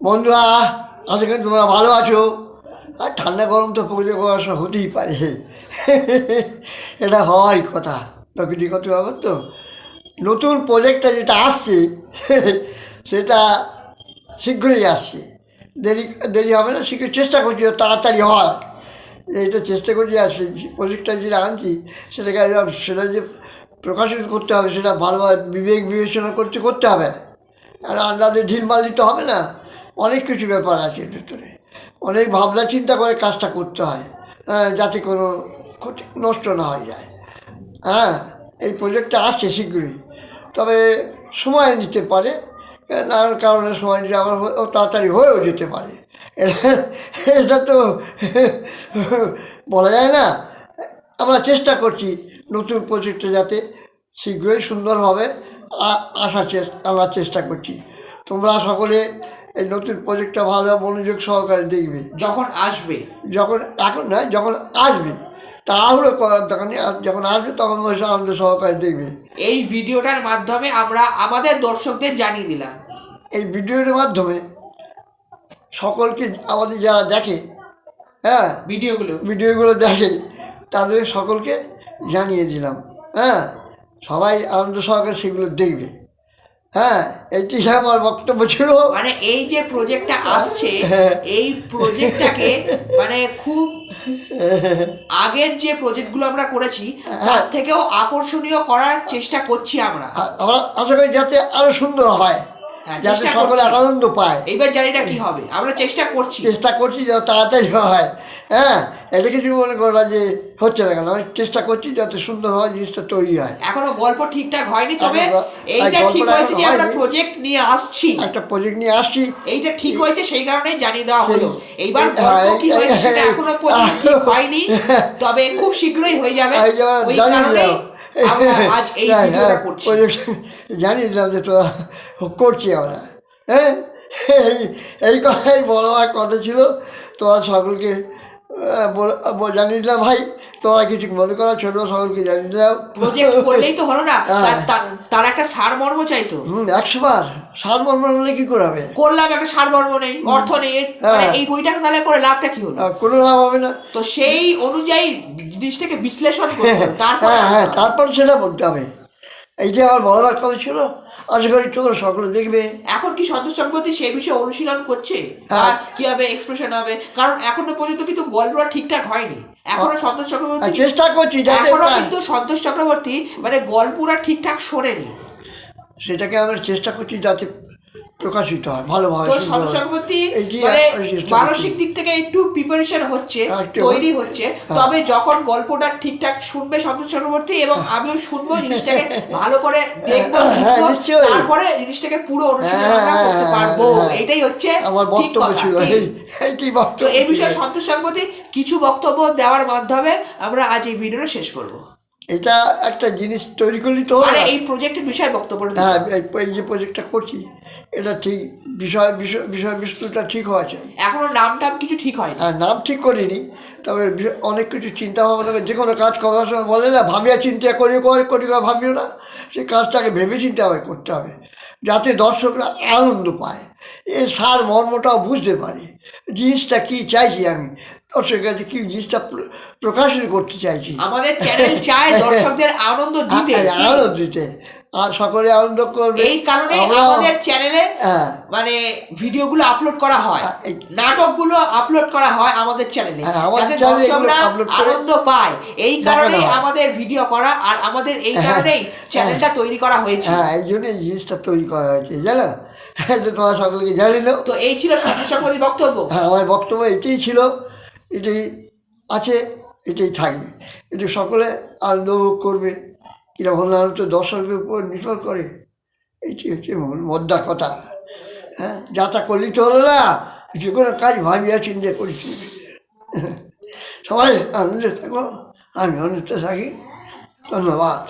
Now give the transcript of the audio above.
বন্ধুরা, আশা করি তোমরা ভালো আছো। আর ঠান্ডা গরম তো প্রকৃতি পড়াশোনা হতেই পারে, এটা হওয়াই কথা, প্রকৃতিগত ব্যাপার তো। নতুন প্রজেক্টটা যেটা আসছে সেটা শীঘ্রই আসছে, দেরি দেরি হবে না, শীঘ্র চেষ্টা করছি তাড়াতাড়ি হয়। এইটা চেষ্টা করছি, আর সেই প্রজেক্টটা যেটা আনছি সেটাকে সেটা যে প্রকাশিত করতে হবে সেটা ভালোভাবে বিবেক বিবেচনা করতে হবে। আর আন্দাজে ঢিলমাল দিতে হবে না, অনেক কিছু ব্যাপার আছে এর ভেতরে, অনেক ভাবনা চিন্তা করে কাজটা করতে হয়, যাতে কোনো ক্ষতি নষ্ট না হয়ে যায়। হ্যাঁ, এই প্রজেক্টটা আসছে শীঘ্রই, তবে সময় নিতে পারে, নানান কারণে সময় নিতে আবার তাড়াতাড়ি হয়েও যেতে পারে। এটা এটা তো বলা যায় না। আমরা চেষ্টা করছি নতুন প্রজেক্টটা যাতে শীঘ্রই সুন্দরভাবে আনার চেষ্টা করছি। তোমরা সকলে এই নতুন প্রজেক্টটা ভালো মনোযোগ সহকারে দেখবে যখন এখন নয়, যখন আসবে তাহলে করার দরকার নেই, যখন আসবে তখন আনন্দ সহকারে দেখবে। এই ভিডিওটার মাধ্যমে আমরা আমাদের দর্শকদের জানিয়ে দিলাম, এই ভিডিওর মাধ্যমে সকলকে, আমাদের যারা দেখে, হ্যাঁ, ভিডিওগুলো দেখে তাদের সকলকে জানিয়ে দিলাম। হ্যাঁ, সবাই আনন্দ সহকারে সেগুলো দেখবে। হ্যাঁ, এইটি আমার বক্তব্য ছিল। মানে এই যে প্রজেক্টটা আসছে, এই প্রজেক্টটাকে মানে খুব আগের যে প্রজেক্টগুলো আমরা করেছি তার থেকেও আকর্ষণীয় করার চেষ্টা করছি আমরা আশা করি যাতে আরো সুন্দর হয়, যাতে সকলে আনন্দ পায়। এইবার জানি না কি হবে, আমরা চেষ্টা করছি যাতে তাড়াতাড়ি হয়। হ্যাঁ, এটা কিছু মনে করবা যে হচ্ছে না কেন, আমি চেষ্টা করছি যাতে সুন্দর হয়, জিনিসটা তৈরি হয়। এখনো গল্প ঠিকঠাক হয়নি, তবে এইটা ঠিক হয়েছে যে আমরা প্রজেক্ট নিয়ে আসছি, একটা প্রজেক্ট নিয়ে আসছি, এইটা ঠিক হয়েছে, সেই কারণেই জানিয়ে দেওয়া হলো। এইবার গল্প কি হয়েছে সেটা এখনো পর্যন্ত ঠিক হয়নি, তবে খুব শীঘ্রই হয়ে যাবে। ওই কারণেই আমরা আজ এই ভিডিওটা করছি, জানিয়ে দিলাম যে তোরা করছি আমরা। হ্যাঁ, এই কথাই বলার কথা ছিল। তোরা সকলকে জানিয়ে দিলাম। ভাই, তোরা কিছু মনে করা ছোট, সকলকে জানিয়ে দিলাম। প্রজেক্ট করলেই তো হলো না, তার একটা সারমর্ম চাইতো। 100 বার সারমর্ম হলে কি করাবে? করলাম, একটা সারমর্ম নেই, অর্থ নেই, এই বইটা তাহলে করে লাভটা কি হলো? কোনো লাভ হবে না। তো সেই অনুযায়ী জিনিসটাকে বিশ্লেষণ করতে হবে, তারপর সেটা বলতে হবে। এইটা আমার বলার কথা ছিল। আশা করি তোমরা সকলে দেখবে। এখন কি সন্তোষ চক্রবর্তী সেই বিষয়ে অনুশীলন করছে কিভাবে এক্সপ্রেশন হবে? কারণ এখনো পর্যন্ত কিন্তু গল্পটা ঠিকঠাক হয়নি। এখনো সন্তোষ চক্রবর্তী চেষ্টা করছি, এখনো কিন্তু সন্তোষ চক্রবর্তী মানে গল্পটা ঠিকঠাক শোনেনি, সেটাকে আমরা চেষ্টা করছি যাতে প্রকাশিত হয় ভালোভাবে। তো সন্তোষ চক্রবর্তী মানে মানসিক দিক থেকে একটু প্রিপারেশন হচ্ছে, তৈরি হচ্ছে। তবে যখন গল্পটা ঠিকঠাক শুনবে সন্তোষ চক্রবর্তী এবং আমিও শুনবো, জিনিসটাকে ভালো করে দেখবো, তারপরে জিনিসটাকে পুরো অনুশীলন আমরা করতে পারবো। এটাই হচ্ছে আমার বক্তব্য ছিল। তো এই বিষয়ে সন্তোষ চক্রবর্তী কিছু বক্তব্য দেওয়ার মাধ্যমে আমরা আজ এই ভিডিওটা শেষ করবো। এটা একটা জিনিস তৈরি করলি তো, মানে এই প্রজেক্টের বিষয় বক্তব্যটা, হ্যাঁ, এই যে প্রজেক্টটা করছি এটা ঠিক বিষয়বস্তুটা ঠিক হওয়া চাই। এখনো নাম কিছু ঠিক হয়নি। হ্যাঁ, নাম ঠিক করিনি, তবে অনেক কিছু চিন্তা ভাবনা, যে কোনো কাজ করার সময় বলে না, ভাবিয়া চিন্তা করি ভাবিও না, সেই কাজটাকে ভেবে চিন্তা করতে হবে যাতে দর্শকরা আনন্দ পায়, এর সার মর্মটাও বুঝতে পারে, জিনিসটা কি চাইছি আমি, দর্শকের কাছে কি জিনিসটা প্রকাশিত করতে চাইছি। আমাদের চ্যানেল চায় দর্শকদের আনন্দ দিতে, আর সকলে আনন্দ করবে। এই কারণে আমাদের চ্যানেলে মানে ভিডিওগুলো আপলোড করা হয়, নাটকগুলো আপলোড করা হয় আমাদের চ্যানেলে, যাতে দর্শকরা আনন্দ পায়। এই কারণে আমাদের ভিডিও করা, আর আমাদের এই কারণেই চ্যানেলটা তৈরি করা হয়েছে। হ্যাঁ, এই জন্য এই জিনিসটা তৈরি করা হয়েছে, জানো। তোমার সকলকে জানিল। তো এই ছিল সন্তোষ চক্রবর্তীর বক্তব্য। হ্যাঁ, আমার বক্তব্য এটাই ছিল, এটাই আছে, এটাই থাকবে। এটি সকলে আনন্দ করবে, কীরকম আনন্দ দর্শকের উপর নির্ভর করে, এটি হচ্ছে মোদ্দা কথা। হ্যাঁ, যাতা করলেই তো হলো না, যে কোনো কাজ ভাবিয়া চিন্তা করছি। সবাই আনন্দে থাকো, আমি আনন্দে থাকি। ধন্যবাদ।